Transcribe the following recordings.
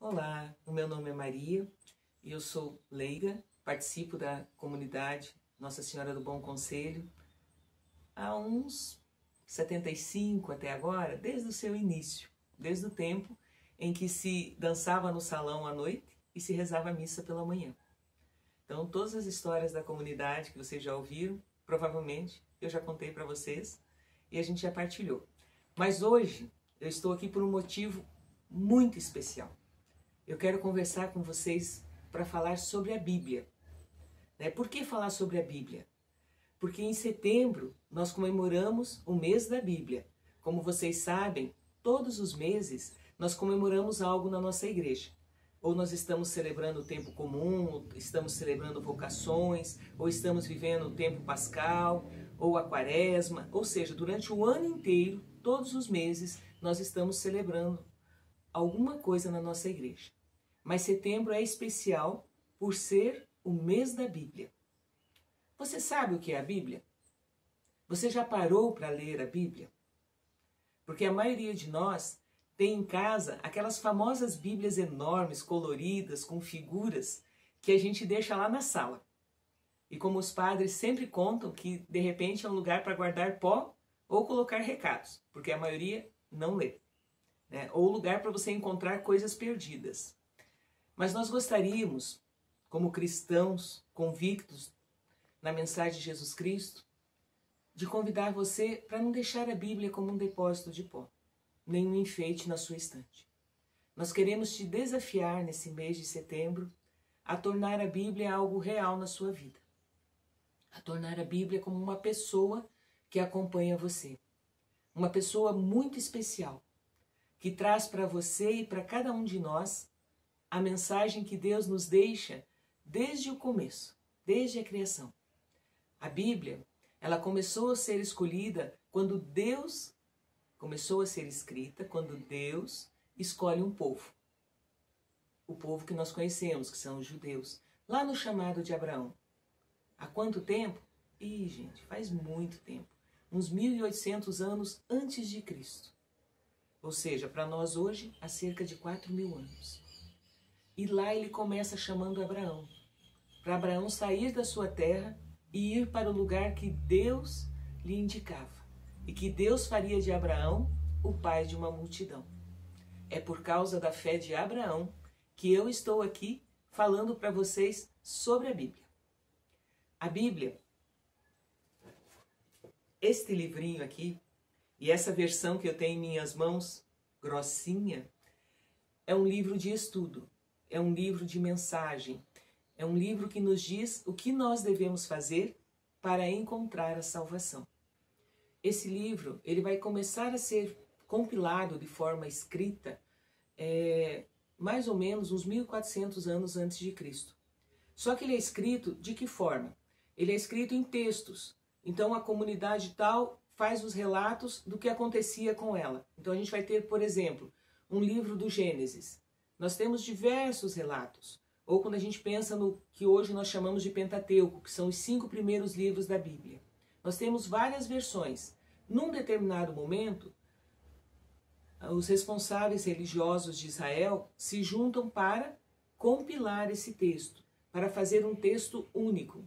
Olá, o meu nome é Maria e eu sou leiga, participo da comunidade Nossa Senhora do Bom Conselho há uns 75 até agora, desde o seu início, desde o tempo em que se dançava no salão à noite e se rezava a missa pela manhã. Então, todas as histórias da comunidade que vocês já ouviram, provavelmente eu já contei para vocês e a gente já partilhou. Mas hoje eu estou aqui por um motivo muito especial. Eu quero conversar com vocês para falar sobre a Bíblia. Por que falar sobre a Bíblia? Porque em setembro nós comemoramos o mês da Bíblia. Como vocês sabem, todos os meses nós comemoramos algo na nossa igreja. Ou nós estamos celebrando o tempo comum, ou estamos celebrando vocações, ou estamos vivendo o tempo pascal, ou a quaresma. Ou seja, durante o ano inteiro, todos os meses, nós estamos celebrando alguma coisa na nossa igreja. Mas setembro é especial por ser o mês da Bíblia. Você sabe o que é a Bíblia? Você já parou para ler a Bíblia? Porque a maioria de nós tem em casa aquelas famosas Bíblias enormes, coloridas, com figuras, que a gente deixa lá na sala. E como os padres sempre contam que de repente é um lugar para guardar pó ou colocar recados, porque a maioria não lê. Ou lugar para você encontrar coisas perdidas. Mas nós gostaríamos, como cristãos convictos na mensagem de Jesus Cristo, de convidar você para não deixar a Bíblia como um depósito de pó, nem um enfeite na sua estante. Nós queremos te desafiar nesse mês de setembro a tornar a Bíblia algo real na sua vida. A tornar a Bíblia como uma pessoa que acompanha você. Uma pessoa muito especial, que traz para você e para cada um de nós a mensagem que Deus nos deixa desde o começo, desde a criação. A Bíblia, ela começou a ser escolhida quando Deus começou a ser escrita, quando Deus escolhe um povo. O povo que nós conhecemos, que são os judeus, lá no chamado de Abraão. Há quanto tempo? Gente, faz muito tempo. Uns 1800 anos antes de Cristo. Ou seja, para nós hoje, há cerca de 4.000 anos. E lá ele começa chamando Abraão, para Abraão sair da sua terra e ir para o lugar que Deus lhe indicava. E que Deus faria de Abraão o pai de uma multidão. É por causa da fé de Abraão que eu estou aqui falando para vocês sobre a Bíblia. A Bíblia, este livrinho aqui, e essa versão que eu tenho em minhas mãos, grossinha, é um livro de estudo. É um livro de mensagem, é um livro que nos diz o que nós devemos fazer para encontrar a salvação. Esse livro ele vai começar a ser compilado de forma escrita mais ou menos uns 1400 anos antes de Cristo. Só que ele é escrito de que forma? Ele é escrito em textos. Então a comunidade tal faz os relatos do que acontecia com ela. Então a gente vai ter, por exemplo, um livro do Gênesis. Nós temos diversos relatos, ou quando a gente pensa no que hoje nós chamamos de Pentateuco, que são os 5 primeiros livros da Bíblia. Nós temos várias versões. Num determinado momento, os responsáveis religiosos de Israel se juntam para compilar esse texto, para fazer um texto único.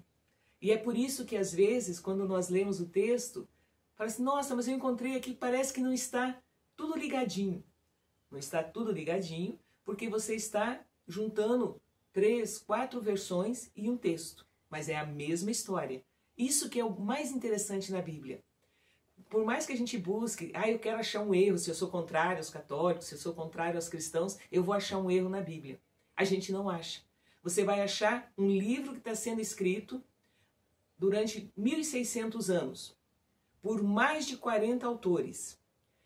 E é por isso que às vezes, quando nós lemos o texto, fala assim, nossa, mas eu encontrei aqui, parece que não está tudo ligadinho. Não está tudo ligadinho, porque você está juntando 3, 4 versões e um texto. Mas é a mesma história. Isso que é o mais interessante na Bíblia. Por mais que a gente busque, eu quero achar um erro, se eu sou contrário aos católicos, se eu sou contrário aos cristãos, eu vou achar um erro na Bíblia. A gente não acha. Você vai achar um livro que está sendo escrito durante 1600 anos, por mais de 40 autores,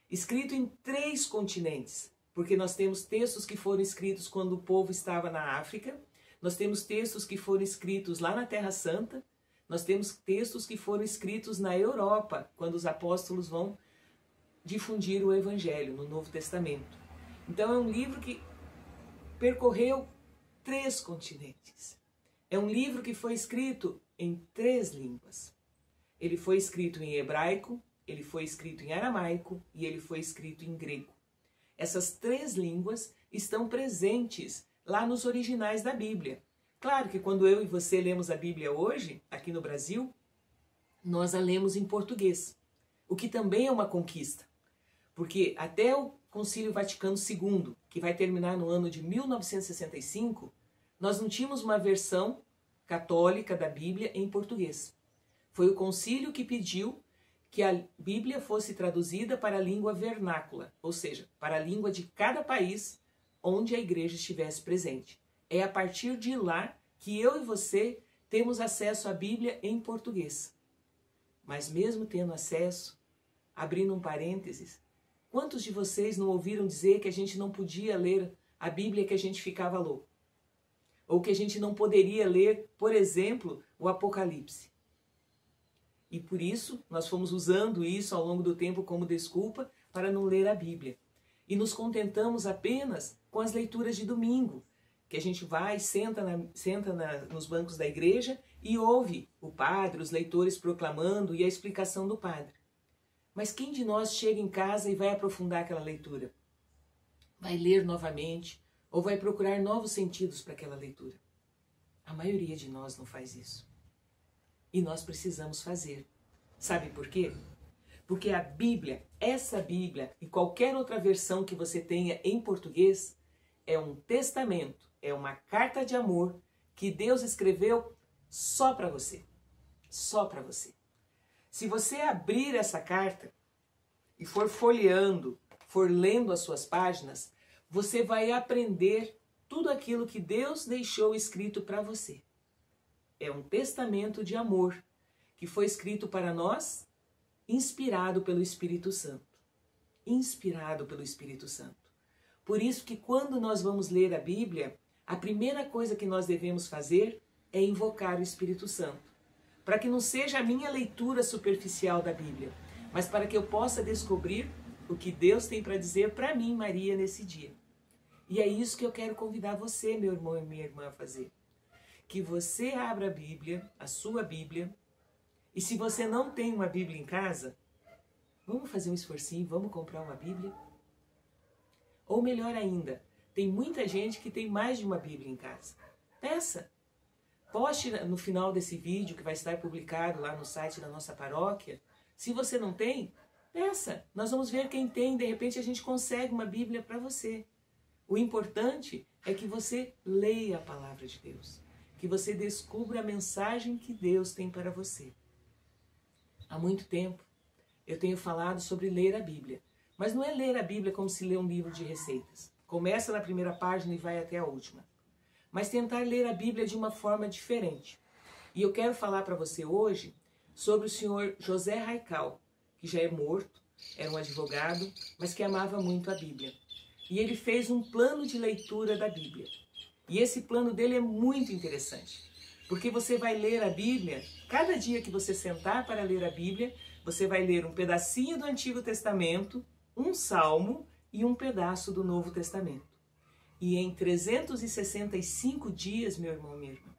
escrito em 3 continentes. Porque nós temos textos que foram escritos quando o povo estava na África, nós temos textos que foram escritos lá na Terra Santa, nós temos textos que foram escritos na Europa, quando os apóstolos vão difundir o Evangelho no Novo Testamento. Então é um livro que percorreu 3 continentes. É um livro que foi escrito em 3 línguas. Ele foi escrito em hebraico, ele foi escrito em aramaico e ele foi escrito em grego. Essas 3 línguas estão presentes lá nos originais da Bíblia. Claro que quando eu e você lemos a Bíblia hoje, aqui no Brasil, nós a lemos em português, o que também é uma conquista, porque até o Concílio Vaticano II, que vai terminar no ano de 1965, nós não tínhamos uma versão católica da Bíblia em português. Foi o concílio que pediu que a Bíblia fosse traduzida para a língua vernácula, ou seja, para a língua de cada país onde a igreja estivesse presente. É a partir de lá que eu e você temos acesso à Bíblia em português. Mas mesmo tendo acesso, abrindo um parênteses, quantos de vocês não ouviram dizer que a gente não podia ler a Bíblia, que a gente ficava louco? Ou que a gente não poderia ler, por exemplo, o Apocalipse? E por isso, nós fomos usando isso ao longo do tempo como desculpa para não ler a Bíblia. E nos contentamos apenas com as leituras de domingo, que a gente vai, senta nos bancos da igreja e ouve o padre, os leitores proclamando e a explicação do padre. Mas quem de nós chega em casa e vai aprofundar aquela leitura? Vai ler novamente ou vai procurar novos sentidos para aquela leitura? A maioria de nós não faz isso. E nós precisamos fazer. Sabe por quê? Porque a Bíblia, essa Bíblia e qualquer outra versão que você tenha em português, é um testamento, é uma carta de amor que Deus escreveu só para você. Só para você. Se você abrir essa carta e for folheando, for lendo as suas páginas, você vai aprender tudo aquilo que Deus deixou escrito para você. É um testamento de amor que foi escrito para nós, inspirado pelo Espírito Santo. Inspirado pelo Espírito Santo. Por isso que quando nós vamos ler a Bíblia, a primeira coisa que nós devemos fazer é invocar o Espírito Santo. Para que não seja a minha leitura superficial da Bíblia, mas para que eu possa descobrir o que Deus tem para dizer para mim, Maria, nesse dia. E é isso que eu quero convidar você, meu irmão e minha irmã, a fazer. Que você abra a Bíblia, a sua Bíblia, e se você não tem uma Bíblia em casa, vamos fazer um esforcinho, vamos comprar uma Bíblia? Ou melhor ainda, tem muita gente que tem mais de uma Bíblia em casa. Peça! Poste no final desse vídeo que vai estar publicado lá no site da nossa paróquia. Se você não tem, peça. Nós vamos ver quem tem. De repente a gente consegue uma Bíblia para você. O importante é que você leia a palavra de Deus. Que você descubra a mensagem que Deus tem para você. Há muito tempo eu tenho falado sobre ler a Bíblia. Mas não é ler a Bíblia como se lê um livro de receitas. Começa na primeira página e vai até a última. Mas tentar ler a Bíblia de uma forma diferente. E eu quero falar para você hoje sobre o senhor José Raical, que já é morto, era um advogado, mas que amava muito a Bíblia. E ele fez um plano de leitura da Bíblia. E esse plano dele é muito interessante, porque você vai ler a Bíblia, cada dia que você sentar para ler a Bíblia, você vai ler um pedacinho do Antigo Testamento, um salmo e um pedaço do Novo Testamento. E em 365 dias, meu irmão e minha irmã,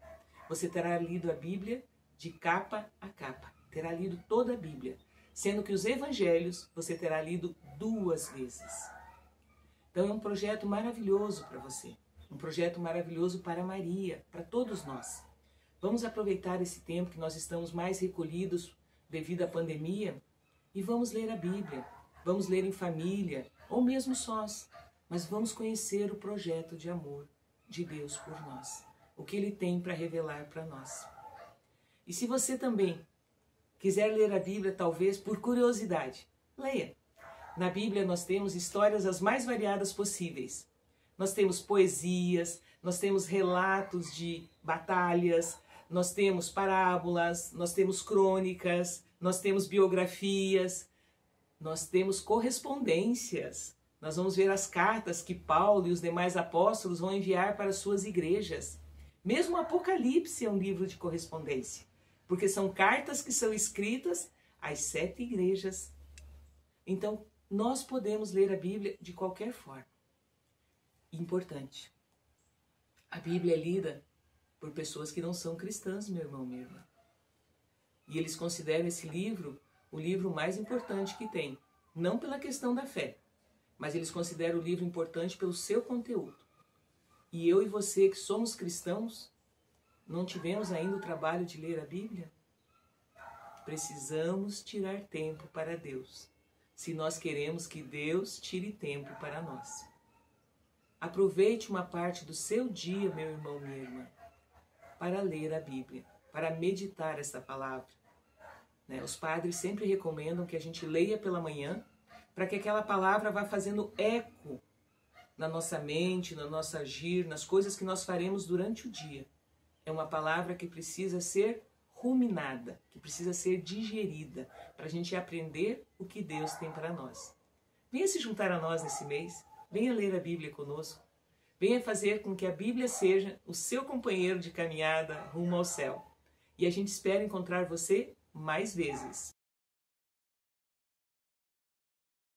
você terá lido a Bíblia de capa a capa. Terá lido toda a Bíblia, sendo que os evangelhos você terá lido 2 vezes. Então é um projeto maravilhoso para você. Um projeto maravilhoso para Maria, para todos nós. Vamos aproveitar esse tempo que nós estamos mais recolhidos devido à pandemia e vamos ler a Bíblia. Vamos ler em família ou mesmo sós. Mas vamos conhecer o projeto de amor de Deus por nós. O que Ele tem para revelar para nós. E se você também quiser ler a Bíblia, talvez por curiosidade, leia. Na Bíblia nós temos histórias as mais variadas possíveis. Nós temos poesias, nós temos relatos de batalhas, nós temos parábolas, nós temos crônicas, nós temos biografias, nós temos correspondências. Nós vamos ver as cartas que Paulo e os demais apóstolos vão enviar para as suas igrejas. Mesmo o Apocalipse é um livro de correspondência, porque são cartas que são escritas às 7 igrejas. Então, nós podemos ler a Bíblia de qualquer forma. Importante. A Bíblia é lida por pessoas que não são cristãs, meu irmão, minha irmã. E eles consideram esse livro o livro mais importante que tem. Não pela questão da fé, mas eles consideram o livro importante pelo seu conteúdo. E eu e você, que somos cristãos, não tivemos ainda o trabalho de ler a Bíblia? Precisamos tirar tempo para Deus, se nós queremos que Deus tire tempo para nós. Aproveite uma parte do seu dia, meu irmão, minha irmã, para ler a Bíblia, para meditar essa palavra. Os padres sempre recomendam que a gente leia pela manhã, para que aquela palavra vá fazendo eco na nossa mente, no nosso agir, nas coisas que nós faremos durante o dia. É uma palavra que precisa ser ruminada, que precisa ser digerida, para a gente aprender o que Deus tem para nós. Venha se juntar a nós nesse mês, venha ler a Bíblia conosco, venha fazer com que a Bíblia seja o seu companheiro de caminhada rumo ao céu. E a gente espera encontrar você mais vezes.